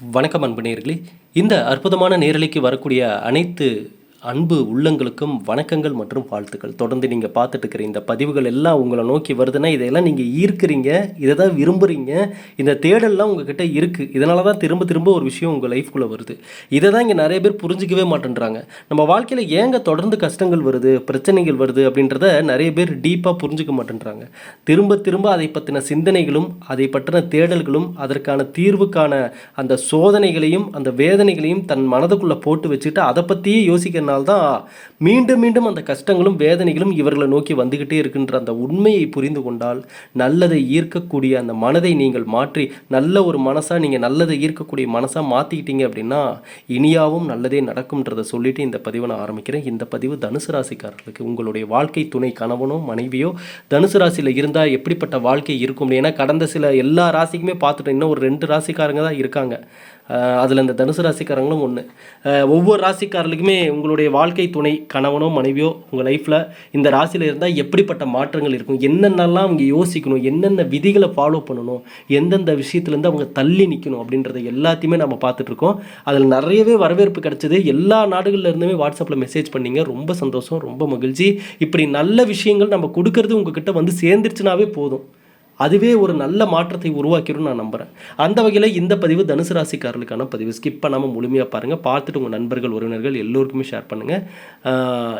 வணக்கம் அன்பு நேயர்களே. இந்த அற்புதமான நேரலைக்கு வரக்கூடிய அனைத்து அன்பு உள்ளங்களுக்கும் வணக்கங்கள் மற்றும் வாழ்த்துக்கள். தொடர்ந்து நீங்கள் பார்த்துட்டு இருக்கிற இந்த பதிவுகள் எல்லாம் உங்களை நோக்கி வருதுன்னா இதையெல்லாம் நீங்கள் ஈர்க்கிறீங்க, இதை தான் விரும்புகிறீங்க. இந்த தேடல்லாம் உங்ககிட்ட இருக்குது. இதனால தான் திரும்ப திரும்ப ஒரு விஷயம் உங்கள் லைஃப்குள்ளே வருது. இதை தான் இங்கே நிறைய பேர் புரிஞ்சிக்கவே மாட்டேன்றாங்க. நம்ம வாழ்க்கையில் ஏங்க தொடர்ந்து கஷ்டங்கள் வருது, பிரச்சனைகள் வருது அப்படின்றத நிறைய பேர் டீப்பாக புரிஞ்சிக்க மாட்டேன்றாங்க. திரும்ப திரும்ப அதை பற்றின சிந்தனைகளும் அதை பற்றின தேடல்களும் அதற்கான தீர்வுக்கான அந்த சோதனைகளையும் அந்த வேதனைகளையும் தன் மனதுக்குள்ளே போட்டு வச்சுட்டு அதை பற்றியே யோசிக்கிறனால்தான் மீண்டும் மீண்டும் அந்த கஷ்டங்களும் வேதனைகளும் இவர்களை நோக்கி வந்துக்கிட்டே இருக்கின்ற அந்த உண்மையை புரிந்து கொண்டால் நல்லதை ஈர்க்கக்கூடிய அந்த மனதை நீங்கள் மாற்றி நல்ல ஒரு மனசாக நீங்கள் நல்லதை ஈர்க்கக்கூடிய மனசாக மாற்றிக்கிட்டீங்க அப்படின்னா இனியாவும் நல்லதே நடக்கும்ன்றதை சொல்லிட்டு இந்த பதிவை நான் ஆரம்பிக்கிறேன். இந்த பதிவு தனுசு ராசிக்காரர்களுக்கு உங்களுடைய வாழ்க்கை துணை கணவனோ மனைவியோ தனுசு ராசியில் இருந்தால் எப்படிப்பட்ட வாழ்க்கை இருக்கும். ஏன்னா கடந்த சில எல்லா ராசிக்குமே பார்த்துட்டோம், இன்னும் ஒரு 2 ராசிக்காரங்க தான் இருக்காங்க. அதில் இந்த தனுசு ராசிக்காரங்களும் ஒன்று. ஒவ்வொரு ராசிக்காரர்களுக்குமே உங்களுடைய வாழ்க்கை துணை கணவனோ மனைவியோ உங்கள் லைஃப்பில் இந்த ராசியில் இருந்தால் எப்படிப்பட்ட மாற்றங்கள் இருக்கும், என்னென்னலாம் அவங்க யோசிக்கணும், என்னென்ன விதிகளை ஃபாலோ பண்ணணும், எந்தெந்த விஷயத்துலேருந்து அவங்க தள்ளி நிற்கணும் அப்படின்றத எல்லாத்தையுமே நம்ம பார்த்துட்ருக்கோம். அதில் நிறையவே வரவேற்பு கிடச்சிது. எல்லா நாடுகளில் இருந்துமே வாட்ஸ்அப்பில் மெசேஜ் பண்ணிங்க. ரொம்ப சந்தோஷம், ரொம்ப மகிழ்ச்சி. இப்படி நல்ல விஷயங்கள் நம்ம கொடுக்கறது உங்ககிட்ட வந்து சேர்ந்துருச்சுனாவே போதும், அதுவே ஒரு நல்ல மாற்றத்தை உருவாக்கிடும் நான் நம்புகிறேன். அந்த வகையில் இந்த பதிவு தனுசு ராசிக்காரர்களுக்கான பதிவு. ஸ்கிப் பண்ணாமல் முழுமையாக பாருங்கள். பார்த்துட்டு உங்கள் நண்பர்கள் உறவினர்கள் எல்லோருக்குமே ஷேர் பண்ணுங்கள்.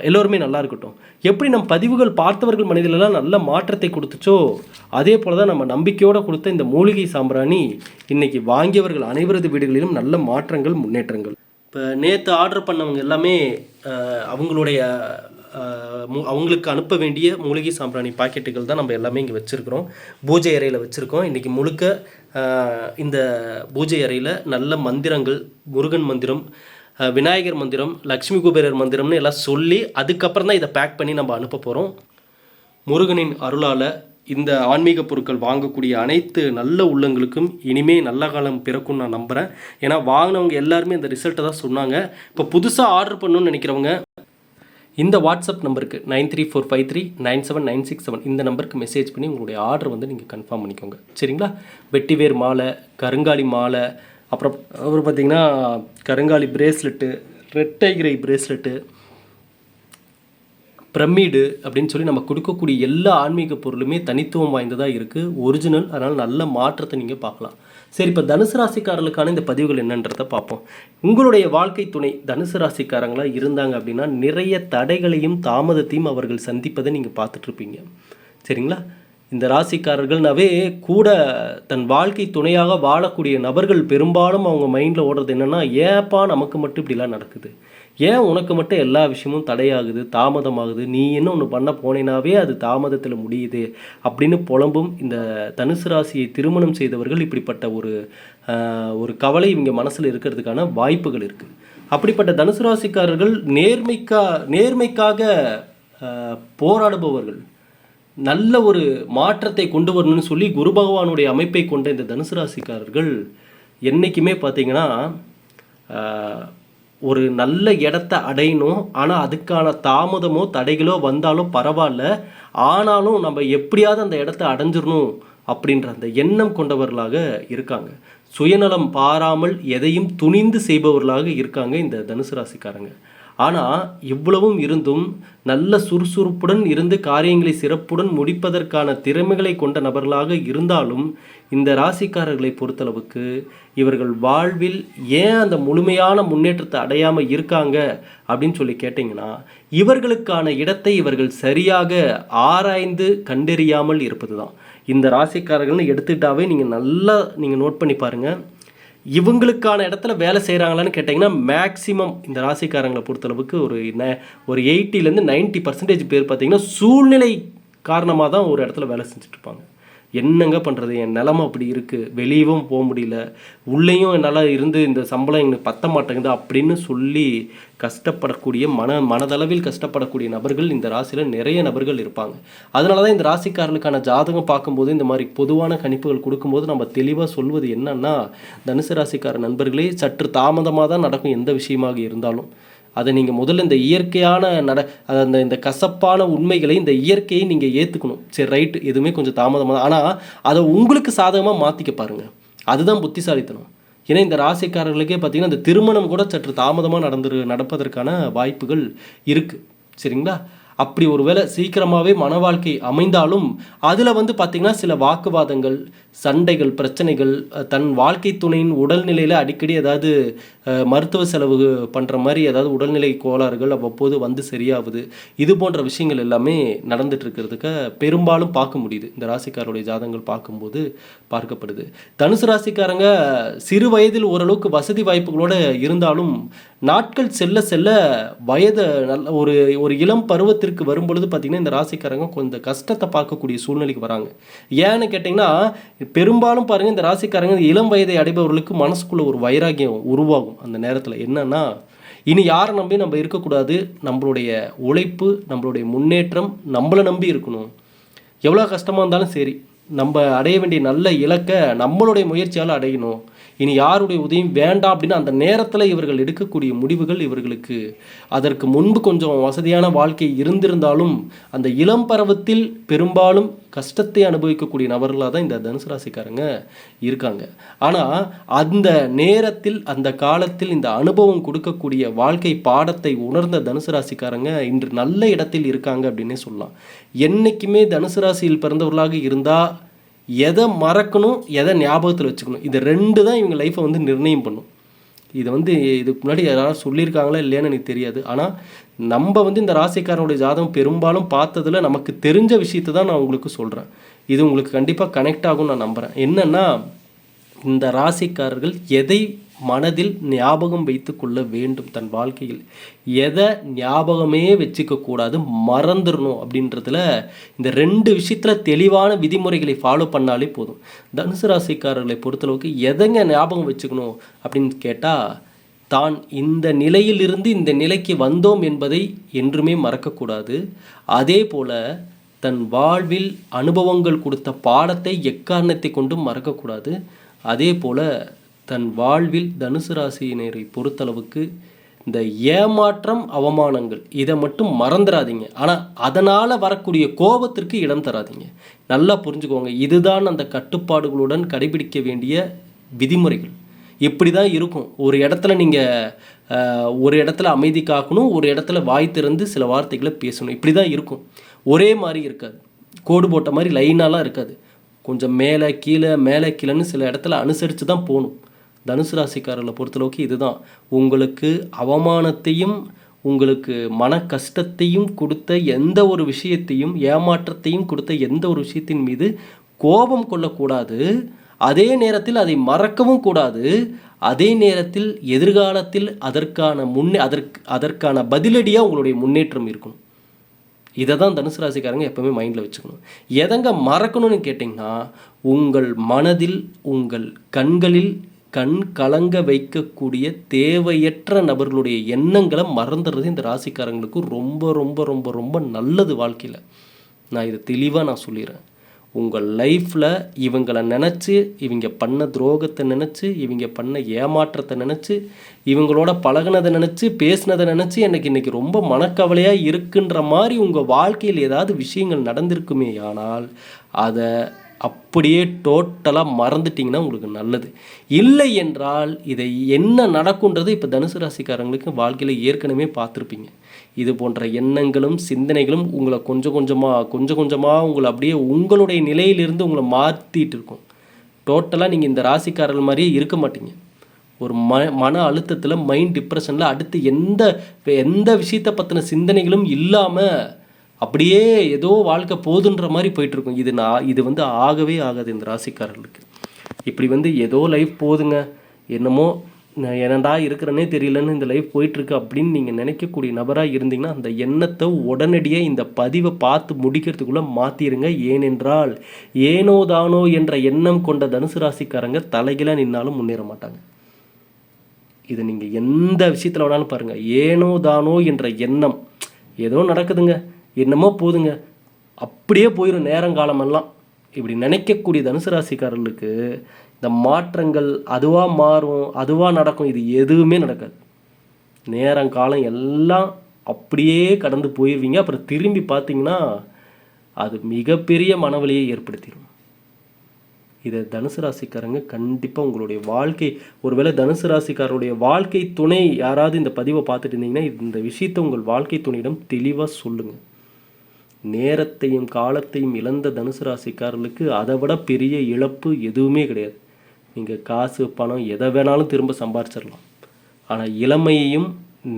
எல்லோருமே நல்லா இருக்கட்டும். எப்படி நம் பதிவுகள் பார்த்தவர்கள் மனிதர்களெல்லாம் நல்ல மாற்றத்தை கொடுத்துச்சோ அதே போல் தான் நம்ம நம்பிக்கையோடு கொடுத்த இந்த மூலிகை சாம்பிராணி இன்றைக்கி வாங்கியவர்கள் அனைவரது வீடுகளிலும் நல்ல மாற்றங்கள் முன்னேற்றங்கள். இப்போ நேற்று ஆர்டர் பண்ணவங்க எல்லாமே அவங்களுடைய அவங்களுக்கு அனுப்ப வேண்டிய மூலிகை சாம்பிராணி பாக்கெட்டுகள் தான் நம்ம எல்லாமே இங்கே வச்சுருக்கிறோம். பூஜை அறையில் வச்சுருக்கோம். இன்றைக்கி முழுக்க இந்த பூஜை அறையில் நல்ல மந்திரங்கள், முருகன் மந்திரம், விநாயகர் மந்திரம், லக்ஷ்மி குபேரர் மந்திரம்னு எல்லாம் சொல்லி அதுக்கப்புறம் தான் இதை பேக் பண்ணி நம்ம அனுப்ப போகிறோம். முருகனின் அருளால் இந்த ஆன்மீக பொருட்கள் வாங்கக்கூடிய அனைத்து நல்ல உள்ளங்களுக்கும் இனிமே நல்ல காலம் பிறக்கும்னு நான் நம்புகிறேன். ஏன்னா வாங்கினவங்க எல்லாருமே இந்த ரிசல்ட்டை தான் சொன்னாங்க. இப்போ புதுசாக ஆர்டர் பண்ணணும்னு நினைக்கிறவங்க இந்த வாட்ஸ்அப் நம்பருக்கு 9345397967 இந்த நம்பருக்கு மெசேஜ் பண்ணி உங்களுடைய ஆர்டர் வந்து நீங்கள் கன்ஃபார்ம் பண்ணிக்கோங்க. சரிங்களா? வெட்டிவேர் மாலை, கருங்காலி மாலை, அப்புறம் பார்த்திங்கன்னா கருங்காலி பிரேஸ்லெட்டு, ரெட்டைகிரை பிரேஸ்லெட்டு, பிரமிடு அப்படின்னு சொல்லி நம்ம கொடுக்கக்கூடிய எல்லா ஆன்மீக பொருளுமே தனித்துவம் வாய்ந்ததாக இருக்குது, ஒரிஜினல். அதனால் நல்ல மாற்றத்தை நீங்கள் பார்க்கலாம். சரி, இப்போ தனுசு ராசிக்காரர்களுக்கான இந்த பதிவுகள் என்னன்றதை பார்ப்போம். உங்களுடைய வாழ்க்கை துணை தனுசு ராசிக்காரங்களாக இருந்தாங்க அப்படின்னா நிறைய தடைகளையும் தாமதத்தையும் அவர்கள் சந்திப்பதை நீங்கள் பார்த்துட்ருப்பீங்க. சரிங்களா? இந்த ராசிக்காரர்கள்னாவே கூட தன் வாழ்க்கை துணையாக வாழக்கூடிய நபர்கள் பெரும்பாலும் அவங்க மைண்டில் ஓடுறது என்னென்னா, ஏப்பா நமக்கு மட்டும் இப்படிலாம் நடக்குது, ஏன் உனக்கு மட்டும் எல்லா விஷயமும் தடையாகுது, தாமதமாகுது, நீ என்ன ஒன்று பண்ண போனேனாவே அது தாமதத்தில் முடியுது அப்படின்னு புலம்பும் இந்த தனுசு ராசியை திருமணம் செய்தவர்கள் இப்படிப்பட்ட ஒரு கவலை இவங்க மனசில் இருக்கிறதுக்கான வாய்ப்புகள் இருக்குது. அப்படிப்பட்ட தனுசு ராசிக்காரர்கள் நேர்மைக்காக போராடுபவர்கள், நல்ல ஒரு மாற்றத்தை கொண்டு வரணும்னு சொல்லி குரு பகவானுடைய அமைப்பை கொண்ட இந்த தனுசு ராசிக்காரர்கள் என்றைக்குமே பார்த்திங்கன்னா ஒரு நல்ல இடத்த அடையணும். ஆனால் அதுக்கான தாமதமோ தடைகளோ வந்தாலும் பரவாயில்ல, ஆனாலும் நம்ம எப்படியாவது அந்த இடத்த அடைஞ்சிடணும் அப்படின்ற அந்த எண்ணம் கொண்டவர்களாக இருக்காங்க. சுயநலம் பாராமல் எதையும் துணிந்து செய்பவர்களாக இருக்காங்க இந்த தனுசு ராசிக்காரங்க. ஆனால் இவ்வளவும் இருந்தும் நல்ல சுறுசுறுப்புடன் இருந்து காரியங்களை சிறப்புடன் முடிப்பதற்கான திறமைகளை கொண்ட நபர்களாக இருந்தாலும் இந்த ராசிக்காரர்களை பொறுத்தளவுக்கு இவர்கள் வாழ்வில் ஏன் அந்த முழுமையான முன்னேற்றத்தை அடையாமல் இருக்காங்க அப்படின்னு சொல்லி கேட்டிங்கன்னா, இவர்களுக்கான இடத்தை இவர்கள் சரியாக ஆராய்ந்து கண்டறியாமல் இருப்பது தான். இந்த ராசிக்காரர்கள்னு எடுத்துக்கிட்டாவே நீங்கள் நோட் பண்ணி பாருங்கள். இவங்களுக்கான இடத்துல வேலை செய்கிறாங்களான்னு கேட்டிங்கன்னா மேக்ஸிமம் இந்த ராசிக்காரங்களை பொறுத்தளவுக்கு ஒரு 80% 90% பேர் பார்த்திங்கன்னா சூழ்நிலை காரணமாக தான் ஒரு இடத்துல வேலை செஞ்சுட்ருப்பாங்க. என்னங்க பண்ணுறது, என் நிலமை அப்படி இருக்குது, வெளியவும் போக முடியல, உள்ளேயும் என்னால் இருந்து இந்த சம்பளம் எனக்கு பத்த மாட்டேங்குது அப்படின்னு சொல்லி கஷ்டப்படக்கூடிய மனதளவில் கஷ்டப்படக்கூடிய நபர்கள் இந்த ராசியில் நிறைய நபர்கள் இருப்பாங்க. அதனால தான் இந்த ராசிக்காரர்களுக்கான ஜாதகம் பார்க்கும்போது இந்த மாதிரி பொதுவான கணிப்புகள் கொடுக்கும்போது நம்ம தெளிவாக சொல்வது என்னன்னா, தனுசு ராசிக்கார நண்பர்களே சற்று தாமதமாக தான் நடக்கும் எந்த விஷயமாக இருந்தாலும். அதை நீங்கள் முதல்ல இந்த இயற்கையான இந்த கசப்பான உண்மைகளை, இந்த இயற்கையை நீங்கள் ஏற்றுக்கணும். சரி ரைட்டு, எதுவுமே கொஞ்சம் தாமதமாக, ஆனால் அதை உங்களுக்கு சாதகமாக மாற்றிக்க பாருங்கள். அதுதான் புத்திசாலித்தனம். ஏன்னா இந்த ராசிக்காரர்களுக்கே பார்த்திங்கன்னா இந்த திருமணம் கூட சற்று தாமதமாக நடப்பதற்கான வாய்ப்புகள் இருக்குது. சரிங்களா? அப்படி ஒரு வேளை சீக்கிரமாகவே மன வாழ்க்கை அமைந்தாலும் அதில் வந்து பார்த்திங்கன்னா சில வாக்குவாதங்கள், சண்டைகள், பிரச்சனைகள், தன் வாழ்க்கை துணையின் உடல்நிலையில் அடிக்கடி ஏதாவது மருத்துவ செலவு பண்ணுற மாதிரி ஏதாவது உடல்நிலை கோளாறுகள் அவ்வப்போது வந்து சரியாகுது. இது போன்ற விஷயங்கள் எல்லாமே நடந்துட்டுருக்கிறதுக்கு பெரும்பாலும் பார்க்க முடியுது. இந்த ராசிக்காரருடைய ஜாதகங்கள் பார்க்கும்போது பார்க்கப்படுது. தனுசு ராசிக்காரங்க சிறு வயதில் ஓரளவுக்கு வசதி வாய்ப்புகளோடு இருந்தாலும் நாட்கள் செல்ல செல்ல வயது நல்ல ஒரு ஒரு இளம் பருவத்திற்கு வரும்பொழுது பார்த்திங்கன்னா இந்த ராசிக்காரங்க கொஞ்சம் கஷ்டத்தை பார்க்கக்கூடிய சூழ்நிலைக்கு வராங்க. ஏன்னு கேட்டிங்கன்னா பெரும்பாலும் பாருங்கள் இந்த ராசிக்காரங்க இளம் வயதை அடைபவர்களுக்கு மனசுக்குள்ளே ஒரு வைராகியம் உருவாகும். அந்த நேரத்தில் என்னன்னா, இனி யாரை நம்பி நம்ம இருக்கக்கூடாது, நம்மளுடைய உழைப்பு, நம்மளுடைய முன்னேற்றம் நம்மளை நம்பி இருக்கணும். எவ்வளோ கஷ்டமாக இருந்தாலும் சரி, நம்ம அடைய வேண்டிய நல்ல இலக்கை நம்மளுடைய முயற்சியால் அடையணும். இனி யாருடைய உதவியும் வேண்டாம் அப்படின்னு அந்த நேரத்தில் இவர்கள் எடுக்கக்கூடிய முடிவுகள் இவர்களுக்கு அதற்கு முன்பு கொஞ்சம் வசதியான வாழ்க்கை இருந்திருந்தாலும் அந்த இளம் பருவத்தில் பெரும்பாலும் கஷ்டத்தை அனுபவிக்கக்கூடிய நபர்களாக தான் இந்த தனுசு ராசிக்காரங்க இருக்காங்க. ஆனால் அந்த நேரத்தில் அந்த காலத்தில் இந்த அனுபவம் கொடுக்கக்கூடிய வாழ்க்கை பாடத்தை உணர்ந்த தனுசு ராசிக்காரங்க இன்று நல்ல இடத்தில் இருக்காங்க அப்படின்னே சொல்லலாம். என்றைக்குமே தனுசு ராசியில் பிறந்தவர்களாக இருந்தால் எதை மறக்கணும், எதை ஞாபகத்தில் வச்சுக்கணும், இது 2 தான் இவங்க லைஃப்பை வந்து நிர்ணயம் பண்ணும். இதை வந்து இதுக்கு முன்னாடி யாராவது சொல்லியிருக்காங்களா இல்லையான்னு எனக்கு தெரியாது. ஆனால் நம்ம வந்து இந்த ராசிக்காரனுடைய ஜாதகம் பெரும்பாலும் பார்த்ததில் நமக்கு தெரிஞ்ச விஷயத்தை தான் நான் உங்களுக்கு சொல்கிறேன். இது உங்களுக்கு கண்டிப்பாக கனெக்ட் ஆகும்னு நான் நம்புகிறேன். என்னென்னா, இந்த ராசிக்காரர்கள் எதை மனதில் ஞாபகம் வைத்து கொள்ள வேண்டும் தன் வாழ்க்கையில், எதை ஞாபகமே வச்சுக்கக்கூடாது, மறந்துடணும் அப்படின்றதுல இந்த 2 விஷயத்தில் தெளிவான விதிமுறைகளை ஃபாலோ பண்ணாலே போதும். தனுசு ராசிக்காரர்களை பொறுத்தளவுக்கு எதைங்க ஞாபகம் வச்சுக்கணும் அப்படின்னு கேட்டால், தான் இந்த நிலையிலிருந்து இந்த நிலைக்கு வந்தோம் என்பதை என்றுமே மறக்கக்கூடாது. அதே போல் தன் வாழ்வில் அனுபவங்கள் கொடுத்த பாடத்தை எக்காரணத்தை கொண்டும் மறக்கக்கூடாது. அதே போல் தன் வாழ்வில் தனுசு ராசியினரை பொறுத்தளவுக்கு இந்த ஏமாற்றம், அவமானங்கள் இதை மட்டும் மறந்துடாதீங்க. ஆனால் அதனால் வரக்கூடிய கோபத்திற்கு இடம் தராதிங்க. நல்லா புரிஞ்சுக்கோங்க, இதுதான் அந்த கட்டுப்பாடுகளுடன் கடைபிடிக்க வேண்டிய விதிமுறைகள். இப்படி தான் இருக்கும். ஒரு இடத்துல நீங்கள் ஒரு இடத்துல அமைதி காக்கணும், ஒரு இடத்துல வாய் திறந்து சில வார்த்தைகளை பேசணும். இப்படி தான் இருக்கும். ஒரே மாதிரி இருக்காது, கோடு போட்ட மாதிரி லைனாலாம் இருக்காது. கொஞ்சம் மேலே கீழே மேலே கீழேன்னு சில இடத்துல அனுசரித்து தான் போகணும். தனுசு ராசிக்காரர்களை பொறுத்தளவுக்கு இதுதான். உங்களுக்கு அவமானத்தையும் உங்களுக்கு மன கஷ்டத்தையும் கொடுத்த எந்த ஒரு விஷயத்தையும், ஏமாற்றத்தையும் கொடுத்த எந்த ஒரு விஷயத்தின் மீது கோபம் கொள்ளக்கூடாது. அதே நேரத்தில் அதை மறக்கவும் கூடாது. அதே நேரத்தில் எதிர்காலத்தில் அதற்கான பதிலடியாக உங்களுடைய முன்னேற்றம் இருக்கணும். இதை தான் தனுசு ராசிக்காரங்க எப்போவுமே மைண்டில் வச்சுக்கணும். எதங்க மறக்கணும்னு கேட்டிங்கன்னா, உங்கள் மனதில், உங்கள் கண்களில் கண் கலங்க வைக்கக்கூடிய தேவையற்ற நபர்களுடைய எண்ணங்களை மறந்துடுறது இந்த ராசிக்காரங்களுக்கு ரொம்ப ரொம்ப ரொம்ப ரொம்ப நல்லது வாழ்க்கையில். நான் இதை தெளிவாக சொல்லிடுறேன். உங்கள் லைஃப்பில் இவங்களை நினச்சி, இவங்க பண்ண துரோகத்தை நினச்சி, இவங்க பண்ண ஏமாற்றத்தை நினச்சி, இவங்களோட பழகினதை நினச்சி, பேசினதை நினச்சி எனக்கு இன்றைக்கி ரொம்ப மனக்கவலையாக இருக்குன்ற மாதிரி உங்கள் வாழ்க்கையில் ஏதாவது விஷயங்கள் நடந்திருக்குமே ஆனால் அதை அப்படியே டோட்டலாக மறந்துட்டிங்கன்னா உங்களுக்கு நல்லது. இல்லை என்றால் இதை என்ன நடக்குன்றது இப்போ தனுசு ராசிக்காரங்களுக்கு வாழ்க்கையில் ஏற்கனவே பார்த்துருப்பீங்க. இது போன்ற எண்ணங்களும் சிந்தனைகளும் உங்களை கொஞ்சம் கொஞ்சமாக உங்களை அப்படியே உங்களுடைய நிலையிலிருந்து உங்களை மாற்றிட்டு இருக்கும். டோட்டலாக நீங்கள் இந்த ராசிக்காரர்கள் மாதிரியே இருக்க மாட்டீங்க. ஒரு மன அழுத்தத்தில், மைண்ட் டிப்ரெஷனில் அடுத்து எந்த விஷயத்தை பற்றின சிந்தனைகளும் இல்லாமல் அப்படியே ஏதோ வாழ்க்கை போதுன்ற மாதிரி போயிட்டுருக்கும். இது வந்து ஆகவே ஆகாது இந்த ராசிக்காரர்களுக்கு. இப்படி ஏதோ லைஃப் போதுங்க, என்னமோ என்னடா இருக்கிறனே தெரியலன்னு இந்த லைஃப் போயிட்டுருக்கு அப்படின்னு நீங்கள் நினைக்கக்கூடிய நபராக இருந்தீங்கன்னா அந்த எண்ணத்தை உடனடியாக இந்த பதிவை பார்த்து முடிக்கிறதுக்குள்ளே மாற்றிடுங்க. ஏனென்றால் ஏனோ தானோ என்ற எண்ணம் கொண்ட தனுசு ராசிக்காரங்க தலைகளாக நின்னாலும் முன்னேற மாட்டாங்க. இதை நீங்கள் எந்த விஷயத்தில் வேணாலும் பாருங்கள். ஏனோ தானோ என்ற எண்ணம், ஏதோ நடக்குதுங்க, என்னமோ போதுங்க, அப்படியே போயிடும் நேரங்காலமெல்லாம், இப்படி நினைக்கக்கூடிய தனுசு ராசிக்காரர்களுக்கு இந்த மாற்றங்கள் அதுவாக மாறும், அதுவாக நடக்கும், இது எதுவுமே நடக்காது. நேரங்காலம் எல்லாம் அப்படியே கடந்து போயிடுவீங்க. அப்புறம் திரும்பி பார்த்தீங்கன்னா அது மிகப்பெரிய மனவலியை ஏற்படுத்திடும். இதை தனுசு ராசிக்காரங்க கண்டிப்பாக உங்களுடைய வாழ்க்கை, ஒருவேளை தனுசு ராசிக்காரருடைய வாழ்க்கை துணை யாராவது இந்த பதிவை பார்த்துட்டு இருந்தீங்கன்னா இந்த விஷயத்தை உங்கள் வாழ்க்கை துணையிடம் தெளிவாக சொல்லுங்கள். நேரத்தையும் காலத்தையும் இழந்த தனுசு ராசிக்காரர்களுக்கு அதை விட பெரிய இழப்பு எதுவுமே கிடையாது. நீங்கள் காசு பணம் எதை வேணாலும் திரும்ப சம்பாரிச்சிடலாம். ஆனால் இளமையையும்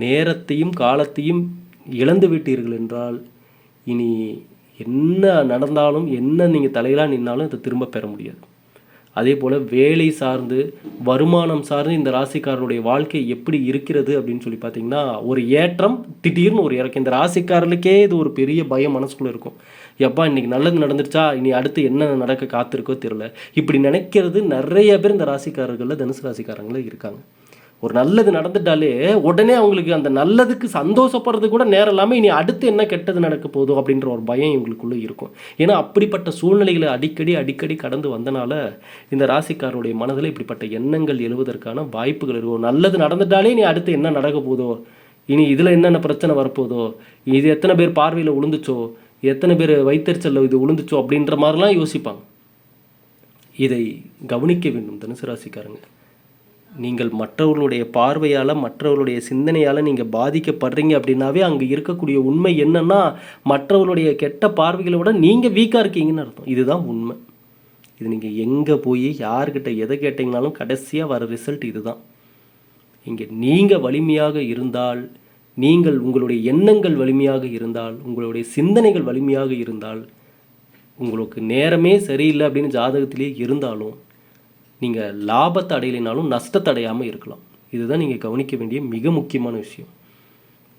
நேரத்தையும் காலத்தையும் இழந்து விட்டீர்கள் என்றால் இனி என்ன நடந்தாலும், என்ன நீங்கள் தலையிலாக நின்னாலும் அதை திரும்ப பெற முடியாது. அதே போல் வேலை சார்ந்து, வருமானம் சார்ந்து இந்த ராசிக்காரருடைய வாழ்க்கை எப்படி இருக்கிறது அப்படின்னு சொல்லி பார்த்தீங்கன்னா, ஒரு ஏற்றம், திடீர்னு ஒரு இறக்கம். இந்த ராசிக்காரர்களுக்கே இது ஒரு பெரிய பயம் மனசுக்குள்ளே இருக்கும். எப்பா இன்றைக்கி நல்லது நடந்துருச்சா, இனி அடுத்து என்ன நடக்க காத்திருக்கோ தெரியல. இப்படி நினைக்கிறது நிறைய பேர் இந்த ராசிக்காரர்களில், தனுசு ராசிக்காரங்களில் இருக்காங்க. ஒரு நல்லது நடந்துட்டாலே உடனே அவங்களுக்கு அந்த நல்லதுக்கு சந்தோஷப்படுறது கூட நேரம் இல்லாமல் இனி அடுத்து என்ன கெட்டது நடக்க போதும் அப்படின்ற ஒரு பயம் இவங்களுக்குள்ளே இருக்கும். ஏன்னா அப்படிப்பட்ட சூழ்நிலைகளை அடிக்கடி கடந்து வந்தனால இந்த ராசிக்காரருடைய மனதில் இப்படிப்பட்ட எண்ணங்கள் எழுவதற்கான வாய்ப்புகள் இருக்கும். நல்லது நடந்துட்டாலே இனி அடுத்து என்ன நடக்க போதோ, இனி இதில் என்னென்ன பிரச்சனை வரப்போதோ, இது எத்தனை பேர் பார்வையில் விழுந்துச்சோ, எத்தனை பேர் வைத்தறிச்சலில் இது விழுந்துச்சோ அப்படின்ற மாதிரிலாம் யோசிப்பாங்க. இதை கவனிக்க வேண்டும் தனுசு ராசிக்காரங்க. நீங்கள் மற்றவர்களுடைய பார்வையால், மற்றவர்களுடைய சிந்தனையால் நீங்கள் பாதிக்கப்படுறீங்க அப்படின்னாவே அங்கே இருக்கக்கூடிய உண்மை என்னன்னா, மற்றவர்களுடைய கெட்ட பார்வைகளை விட நீங்கள் வீக்காக இருக்கீங்கன்னு அர்த்தம். இதுதான் உண்மை. இது நீங்கள் எங்கே போய் யார்கிட்ட எதை கேட்டிங்கனாலும் கடைசியாக வர ரிசல்ட் இதுதான். இங்கே நீங்கள் வலிமையாக இருந்தால், நீங்கள் உங்களுடைய எண்ணங்கள் வலிமையாக இருந்தால், உங்களுடைய சிந்தனைகள் வலிமையாக இருந்தால், உங்களுக்கு நேரமே சரியில்லை அப்படின்னு ஜாதகத்திலே இருந்தாலும் நீங்கள் லாபத்தை அடையலைனாலும் நஷ்டத்தை அடையாமல் இருக்கலாம். இதுதான் நீங்கள் கவனிக்க வேண்டிய மிக முக்கியமான விஷயம்.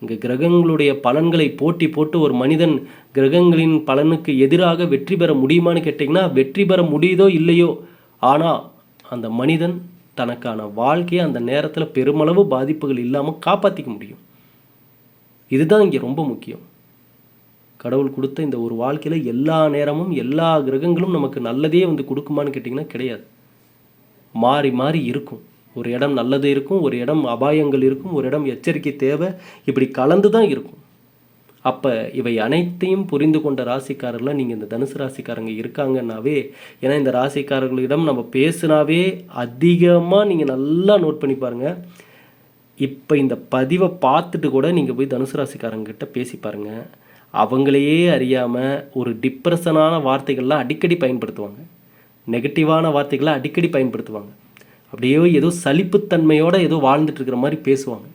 இங்கே கிரகங்களுடைய பலன்களை போட்டி போட்டு ஒரு மனிதன் கிரகங்களின் பலனுக்கு எதிராக வெற்றி பெற முடியுமான்னு கேட்டிங்கன்னா, வெற்றி பெற முடியுதோ இல்லையோ, ஆனால் அந்த மனிதன் தனக்கான வாழ்க்கையை அந்த நேரத்தில் பெருமளவு பாதிப்புகள் இல்லாமல் காப்பாற்றிக்க முடியும். இதுதான் இங்கே ரொம்ப முக்கியம். கடவுள் கொடுத்த இந்த ஒரு வாழ்க்கையில் எல்லா நேரமும் எல்லா கிரகங்களும் நமக்கு நல்லதே வந்து கொடுக்குமான்னு கேட்டிங்கன்னா கிடையாது. மாறி மாறி இருக்கும். ஒரு இடம் நல்லது இருக்கும், ஒரு இடம் அபாயங்கள் இருக்கும், ஒரு இடம் எச்சரிக்கை தேவை, இப்படி கலந்து தான் இருக்கும். அப்போ இவை அனைத்தையும் புரிந்து கொண்ட ராசிக்காரர்களாக நீங்கள் இந்த தனுசு ராசிக்காரங்க இருக்காங்கன்னாவே, ஏன்னா இந்த ராசிக்காரர்களிடம் நம்ம பேசுனாவே அதிகமாக நீங்கள் நல்லா நோட் பண்ணி பாருங்கள். இப்போ இந்த பதிவை பார்த்துட்டு கூட நீங்கள் போய் தனுசு ராசிக்காரங்கிட்ட பேசி பாருங்கள். அவங்களையே அறியாமல் ஒரு டிப்ரெஷனான வார்த்தைகள்லாம் அடிக்கடி பயன்படுத்துவாங்க, நெகட்டிவான வார்த்தைகளை அடிக்கடி பயன்படுத்துவாங்க. அப்படியே ஏதோ சலிப்புத்தன்மையோடு ஏதோ வாழ்ந்துட்டு இருக்கிற மாதிரி பேசுவாங்க.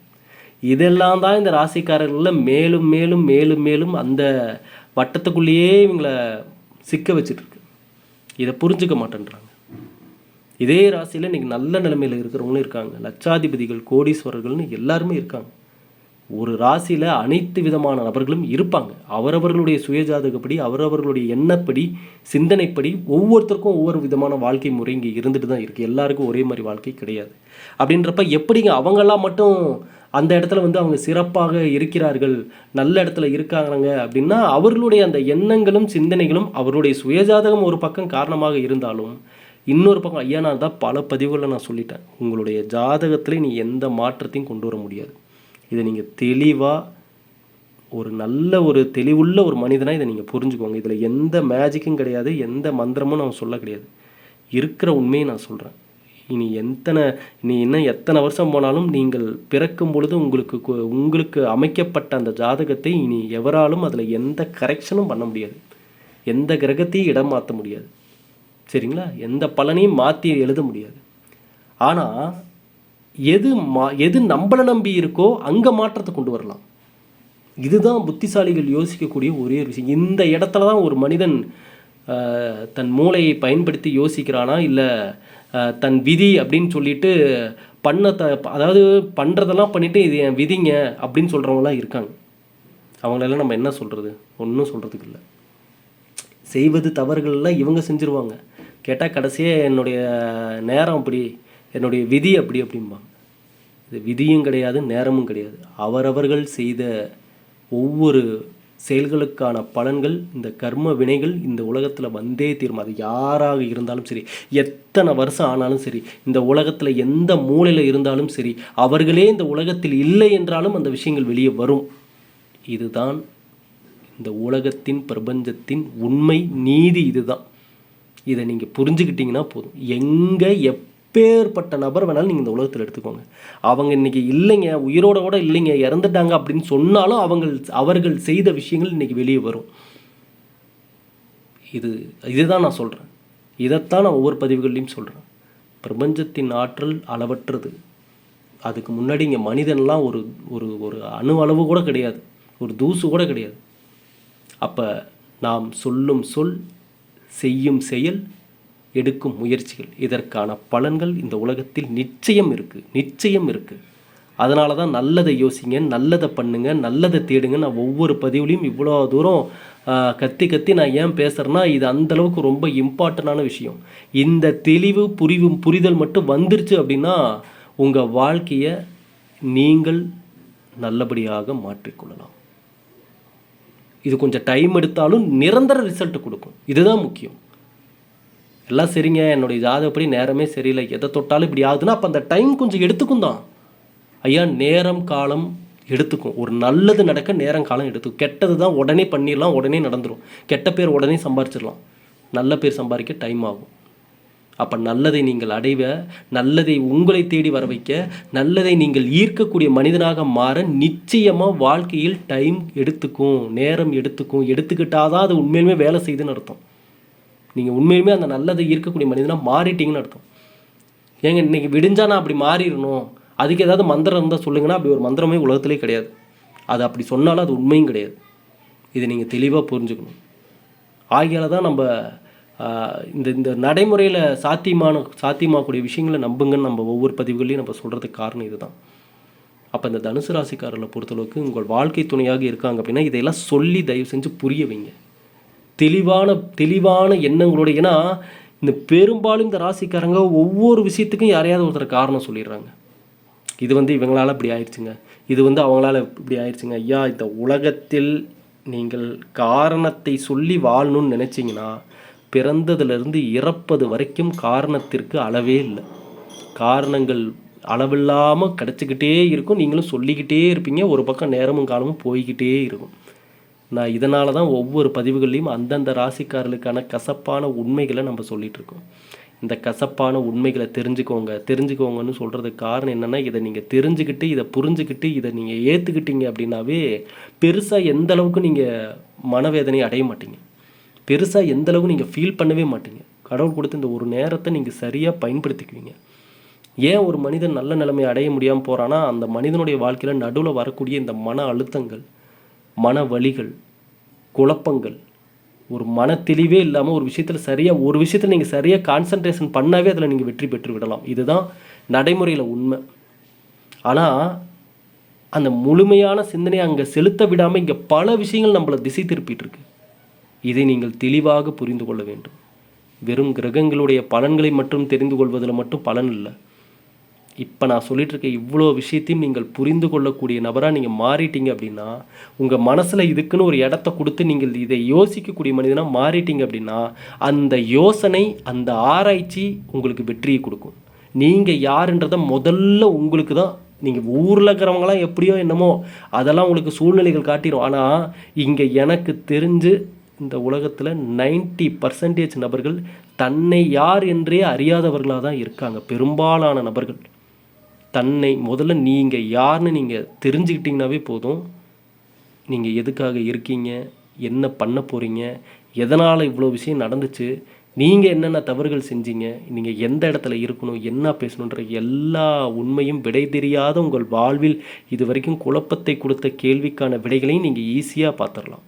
இதெல்லாம் தான் இந்த ராசிக்காரர்களில் மேலும் மேலும் மேலும் மேலும் அந்த வட்டத்துக்குள்ளேயே இவங்களை சிக்க வச்சுட்ருக்கு. இதை புரிஞ்சுக்க மாட்டேன்றாங்க. இதே ராசியில் இன்றைக்கி நல்ல நிலைமையில் இருக்கிறவங்களும் இருக்காங்க. லட்சாதிபதிகள், கோடீஸ்வரர்கள்னு எல்லாருமே இருக்காங்க. ஒரு ராசியில் அனைத்து விதமான நபர்களும் இருப்பாங்க. அவரவர்களுடைய சுயஜாதகப்படி, அவரவர்களுடைய எண்ணப்படி, சிந்தனைப்படி ஒவ்வொருத்தருக்கும் ஒவ்வொரு விதமான வாழ்க்கை முறை இங்கே இருந்துட்டு தான் இருக்குது. எல்லாருக்கும் ஒரே மாதிரி வாழ்க்கை கிடையாது. அப்படின்றப்ப எப்படிங்க அவங்கெல்லாம் மட்டும் அந்த இடத்துல வந்து அவங்க சிறப்பாக இருக்கிறார்கள், நல்ல இடத்துல இருக்காங்க அப்படின்னா, அவர்களுடைய அந்த எண்ணங்களும் சிந்தனைகளும், அவருடைய சுயஜாதகம் ஒரு பக்கம் காரணமாக இருந்தாலும், இன்னொரு பக்கம் ஐயா நான் தான் பல பதிவுகளில் நான் சொல்லிட்டேன், உங்களுடைய ஜாதகத்தில் நீ எந்த மாற்றத்தையும் கொண்டு வர முடியாது. இதை நீங்கள் தெளிவாக ஒரு நல்ல ஒரு தெளிவுள்ள ஒரு மனிதனாக இதை நீங்கள் புரிஞ்சுக்கோங்க. இதில் எந்த மேஜிக்கும் கிடையாது, எந்த மந்திரமும் நான் சொல்ல கிடையாது. இருக்கிற உண்மையை நான் சொல்கிறேன். இனி இன்னும் எத்தனை வருஷம் போனாலும் நீங்கள் பிறக்கும் பொழுது உங்களுக்கு அமைக்கப்பட்ட அந்த ஜாதகத்தை இனி எவராலும் அதில் எந்த கரெக்ஷனும் பண்ண முடியாது. எந்த கிரகத்தையும் இடம் மாற்ற முடியாது. சரிங்களா? எந்த பலனையும் மாற்றி எழுத முடியாது. ஆனால் எது நம்மளை நம்பி இருக்கோ அங்கே மாற்றத்தை கொண்டு வரலாம். இதுதான் புத்திசாலிகள் யோசிக்கக்கூடிய ஒரே ஒரு விஷயம். இந்த இடத்துல தான் ஒரு மனிதன் தன் மூளையை பயன்படுத்தி யோசிக்கிறானா, இல்லை தன் விதி அப்படின்னு சொல்லிட்டு அதாவது பண்ணுறதெல்லாம் பண்ணிவிட்டு இது என் விதிங்க அப்படின்னு சொல்கிறவங்களாம் இருக்காங்க. அவங்களெல்லாம் நம்ம என்ன சொல்கிறது? ஒன்றும் சொல்கிறதுக்கு இல்லை. செய்வது தவறுகள்லாம் இவங்க செஞ்சுருவாங்க. கேட்டால் கடைசியாக என்னுடைய நேரம் அப்படி, என்னுடைய விதி அப்படி அப்படிம்பாங்க. இது விதியும் கிடையாது, நேரமும் கிடையாது. அவரவர்கள் செய்த ஒவ்வொரு செயல்களுக்கான பலன்கள், இந்த கர்ம வினைகள் இந்த உலகத்தில் வந்தே தீரும். அது யாராக இருந்தாலும் சரி, எத்தனை வருஷம் ஆனாலும் சரி, இந்த உலகத்தில் எந்த மூலையில் இருந்தாலும் சரி, அவர்களே இந்த உலகத்தில் இல்லை என்றாலும் அந்த விஷயங்கள் வெளியே வரும். இதுதான் இந்த உலகத்தின் பிரபஞ்சத்தின் உண்மை நீதி. இதுதான். இதை நீங்கள் புரிஞ்சுக்கிட்டிங்கன்னா போதும். எங்கே எப்பேற்பட்ட நபர் வேணாலும் நீங்கள் இந்த உலகத்தில் எடுத்துக்கோங்க, அவங்க இன்றைக்கி இல்லைங்க, உயிரோட கூட இல்லைங்க, இறந்துட்டாங்க அப்படின்னு சொன்னாலும் அவர்கள் செய்த விஷயங்கள் இன்றைக்கி வெளியே வரும். இதுதான் நான் சொல்கிறேன். இதைத்தான் நான் ஒவ்வொரு பதிவுகள்லையும் சொல்கிறேன். பிரபஞ்சத்தின் ஆற்றல் அளவற்றது. அதுக்கு முன்னாடி இங்கே மனிதன்லாம் ஒரு ஒரு ஒரு அணு அளவு கூட கிடையாது, ஒரு தூசு கூட கிடையாது. அப்போ நாம் சொல்லும் சொல், செய்யும் செயல், எடுக்கும் முயற்சிகள், இதற்கான பலன்கள் இந்த உலகத்தில் நிச்சயம் இருக்குது. அதனால தான் நல்லதை யோசிங்க, நல்லதை பண்ணுங்க, நல்லதை தேடுங்க. நான் ஒவ்வொரு பதிவுலையும் இவ்வளோ தூரம் கத்தி நான் ஏன் பேசுகிறேன்னா, இது அந்தளவுக்கு ரொம்ப இம்பார்ட்டண்டான விஷயம். இந்த தெளிவு புரிதல் மட்டும் வந்துருச்சு அப்படின்னா உங்கள் வாழ்க்கையை நீங்கள் நல்லபடியாக மாற்றிக்கொள்ளலாம். இது கொஞ்சம் டைம் எடுத்தாலும் நிரந்தர ரிசல்ட் கொடுக்கும். இதுதான் முக்கியம். எல்லாம் சரிங்க, என்னுடைய ஜாதகப்படி நேரமே சரியில்லை, எதை தொட்டாலும் இப்படி ஆகுதுன்னா அப்போ அந்த டைம் கொஞ்சம் எடுத்துக்கும் தான் ஐயா. நேரம் காலம் எடுத்துக்கும். ஒரு நல்லது நடக்க நேரம் காலம் எடுத்துக்கும். கெட்டது தான் உடனே பண்ணிடலாம், உடனே நடந்துடும். கெட்ட பேர் உடனே சம்பாரிச்சிடலாம், நல்ல பேர் சம்பாதிக்க டைம் ஆகும். அப்போ நல்லதை நீங்கள் அடைவ, நல்லதை உங்களை தேடி வர வைக்க, நல்லதை நீங்கள் ஈர்க்கக்கூடிய மனிதனாக மாற நிச்சயமாக வாழ்க்கையில் டைம் எடுத்துக்கும், நேரம் எடுத்துக்கும். எடுத்துக்கிட்டாதான் அது உண்மையிலுமே வேலை செய்யுதுன்னு அர்த்தம். நீங்கள் உண்மையிலுமே அந்த நல்லதை ஈர்க்கக்கூடிய மனிதனாக மாறிட்டீங்கன்னு அர்த்தம். ஏங்க இன்றைக்கி விடிஞ்சா நான் அப்படி மாறிடணும், அதுக்கு ஏதாவது மந்திரம் இருந்தால் சொல்லுங்கன்னா, அப்படி ஒரு மந்திரமே உலகத்திலே கிடையாது. அது அப்படி சொன்னாலும் அது உண்மையும் கிடையாது. இதை நீங்கள் தெளிவாக புரிஞ்சுக்கணும். ஆகியால் தான் நம்ம இந்த நடைமுறையில் சாத்தியமாகக்கூடிய விஷயங்களை நம்புங்கன்னு நம்ம ஒவ்வொரு பதிவுகளையும் நம்ம சொல்கிறதுக்கு காரணம் இதுதான். அப்போ இந்த தனுசு ராசிக்காரர்களை பொறுத்தளவுக்கு உங்கள் வாழ்க்கை துணையாக இருக்காங்க அப்படின்னா இதையெல்லாம் சொல்லி தயவு செஞ்சு புரிய வைங்க. தெளிவான எண்ணங்களோட. ஏன்னா இந்த பெரும்பாலும் இந்த ராசிக்காரங்க ஒவ்வொரு விஷயத்துக்கும் யாரையாவது ஒருத்தர் காரணம் சொல்லிடுறாங்க. இது இவங்களால் இப்படி ஆயிடுச்சுங்க, இது அவங்களால இப்படி ஆயிடுச்சுங்க. ஐயா, இந்த உலகத்தில் நீங்கள் காரணத்தை சொல்லி வாழணும்னு நினச்சிங்கன்னா பிறந்ததுலேருந்து இறப்பது வரைக்கும் காரணத்திற்கு அளவே இல்லை. காரணங்கள் அளவில்லாமல் கிடச்சிக்கிட்டே இருக்கும், நீங்களும் சொல்லிக்கிட்டே இருப்பீங்க. ஒரு பக்கம் நேரமும் காலமும் போய்கிட்டே இருக்கும். நான் இதனால தான் ஒவ்வொரு பதிவுகள்லையும் அந்தந்த ராசிக்காரர்களுக்கான கசப்பான உண்மைகளை நம்ம சொல்லிகிட்ருக்கோம். இந்த கசப்பான உண்மைகளை தெரிஞ்சுக்கோங்கன்னு சொல்கிறதுக்கு காரணம் என்னென்னா, இதை நீங்கள் தெரிஞ்சுக்கிட்டு, இதை புரிஞ்சுக்கிட்டு, இதை நீங்கள் ஏற்றுக்கிட்டீங்க அப்படின்னாவே பெருசாக எந்த அளவுக்கு நீங்கள் மனவேதனை அடைய மாட்டீங்க, பெருசாக எந்த அளவுக்கு நீங்கள் ஃபீல் பண்ணவே மாட்டீங்க. கடவுள் கொடுத்த இந்த ஒரு நேரத்தை நீங்கள் சரியாக பயன்படுத்திக்குவீங்க. ஏன் ஒரு மனிதன் நல்ல நிலைமையை அடைய முடியாமல் போகிறான்னா, அந்த மனிதனுடைய வாழ்க்கையில் நடுவில் வரக்கூடிய இந்த மன அழுத்தங்கள், மன வலிகள், குழப்பங்கள், ஒரு மன தெளிவே இல்லாமல் ஒரு விஷயத்தில் நீங்கள் சரியாக கான்சன்ட்ரேஷன் பண்ணாவே அதில் நீங்கள் வெற்றி பெற்று விடலாம். இதுதான் நடைமுறையில் உண்மை. ஆனால் அந்த முழுமையான சிந்தனையை அங்கே செலுத்த விடாமல் இங்கே பல விஷயங்கள் நம்மளை திசை திருப்பிட்டு இருக்கு. இதை நீங்கள் தெளிவாக புரிந்து கொள்ள வேண்டும். வெறும் கிரகங்களுடைய பலன்களை மட்டும் தெரிந்து கொள்வதில் மட்டும் பலன் இல்லை. இப்போ நான் சொல்லிட்டு இருக்க இவ்வளோ விஷயத்தையும் நீங்கள் புரிந்து கொள்ளக்கூடிய நபராக நீங்கள் மாறிட்டீங்க அப்படின்னா, உங்கள் மனசில் இதுக்குன்னு ஒரு இடத்த கொடுத்து நீங்கள் இதை யோசிக்கக்கூடிய மனிதனாக மாறிட்டீங்க அப்படின்னா, அந்த யோசனை, அந்த ஆராய்ச்சி உங்களுக்கு வெற்றியை கொடுக்கும். நீங்கள் யாருன்றதை முதல்ல உங்களுக்கு தான். நீங்கள் ஊரில் இருக்கிறவங்களாம் எப்படியோ என்னமோ அதெல்லாம் உங்களுக்கு சூழ்நிலைகள் காட்டிடும். ஆனால் இங்கே எனக்கு தெரிஞ்சு இந்த உலகத்தில் 90% நபர்கள் தன்னை யார் என்றே அறியாதவர்களாக தான் இருக்காங்க. பெரும்பாலான நபர்கள் தன்னை முதல்ல நீங்கள் யாருன்னு நீங்கள் தெரிஞ்சுக்கிட்டிங்கனாவே போதும். நீங்கள் எதுக்காக இருக்கீங்க, என்ன பண்ண போகிறீங்க, எதனால் இவ்வளோ விஷயம் நடந்துச்சு, நீங்கள் என்னென்ன தவறுகள் செஞ்சீங்க, நீங்கள் எந்த இடத்துல இருக்கணும், என்ன பேசணுன்ற எல்லா உண்மையும் விடை தெரியாத உங்கள் வாழ்வில் இது வரைக்கும் குழப்பத்தை கொடுத்த கேள்விக்கான விடைகளையும் நீங்கள் ஈஸியாக பார்த்துடலாம்.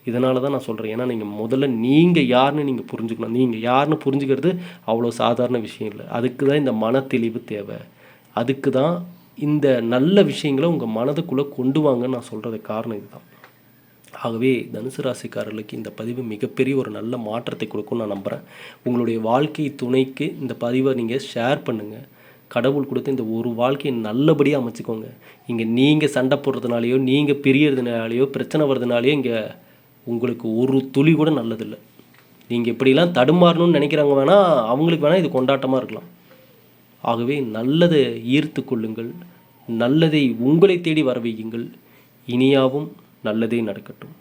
இதனால தான் நான் சொல்கிறேன். ஏன்னா நீங்கள் முதல்ல நீங்கள் யாருன்னு நீங்கள் புரிஞ்சுக்கணும். நீங்கள் யாருன்னு புரிஞ்சுக்கிறது அவ்வளோ சாதாரண விஷயம் இல்லை. அதுக்கு தான் இந்த மன தெளிவு தேவை. அதுக்கு தான் இந்த நல்ல விஷயங்களை உங்கள் மனதுக்குள்ளே கொண்டு வாங்கன்னு நான் சொல்கிறதுக்கு காரணம் இதுதான். ஆகவே தனுசு ராசிக்காரர்களுக்கு இந்த பதிவு மிகப்பெரிய ஒரு நல்ல மாற்றத்தை கொடுக்கும்னு நான் நம்புகிறேன். உங்களுடைய வாழ்க்கை துணைக்கு இந்த பதிவை நீங்கள் ஷேர் பண்ணுங்கள். கடவுள் கொடுத்து இந்த ஒரு வாழ்க்கையை நல்லபடியாக அமைச்சிக்கோங்க. இங்கே நீங்கள் சண்டை போடுறதுனாலையோ, நீங்கள் பிரியறதுனாலையோ, பிரச்சனை வர்றதுனாலையோ இங்கே உங்களுக்கு ஒரு துளி கூட நல்லதில்லை. நீங்கள் இப்படிலாம் தடுமாறணும்னு நினைக்கிறாங்க வேணால், அவங்களுக்கு வேணால் இது கொண்டாட்டமாக இருக்கலாம். ஆகவே நல்லதை ஈர்த்து கொள்ளுங்கள், நல்லதை உங்களை தேடி வர வையுங்கள். இனியாவும் நல்லதே நடக்கட்டும்.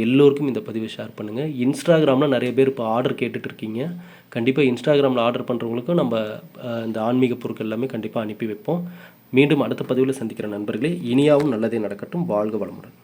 எல்லோருக்கும் இந்த பதிவை ஷேர் பண்ணுங்கள். இன்ஸ்டாகிராமில் நிறைய பேர் இப்போ ஆர்டர் கேட்டுட்டு இருக்கீங்க. கண்டிப்பாக இன்ஸ்டாகிராமில் ஆர்டர் பண்ணுறவங்களுக்கும் நம்ம இந்த ஆன்மீக பொருட்கள் எல்லாமே கண்டிப்பாக அனுப்பி வைப்போம். மீண்டும் அடுத்த பதிவில் சந்திக்கிற நண்பர்களே. இனியாவும் நல்லதே நடக்கட்டும். வாழ்க வளமுடன்.